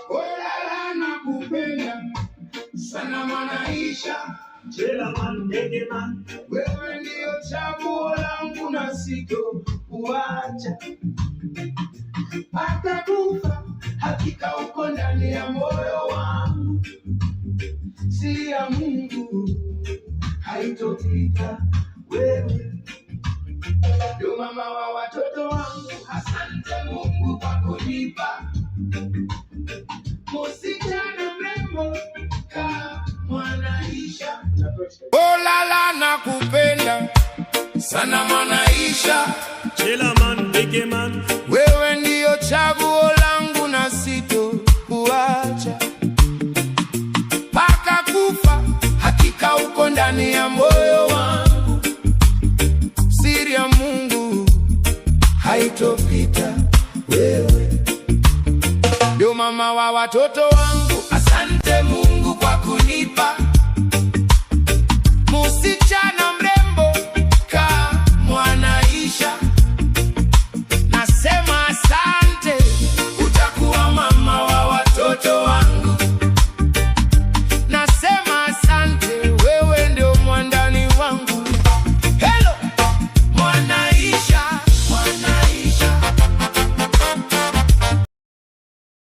Olala nakupenda sana Mwanaisha. Jelaman, Degeman, Wewe ndio chaguo langu na sitokuacha hata kufa. Hakika uko ndani ya moyo wangu, siri ya Mungu haitopita. Wewe ndio mama wa watoto wangu. Asante Mungu kwa kunipa msichana mrembo kama Mwanaisha. Olala nakupenda sana Mwanaisha. Jelaman, Degeman, Wewe ndio chaguo langu na sitokuacha mpaka kufa. Hakika uko ndani ya moyo wangu, siri ya Mungu haitopita. Wewe ndio mama wa watoto wangu. Asante Mungu kwa kunipa msichana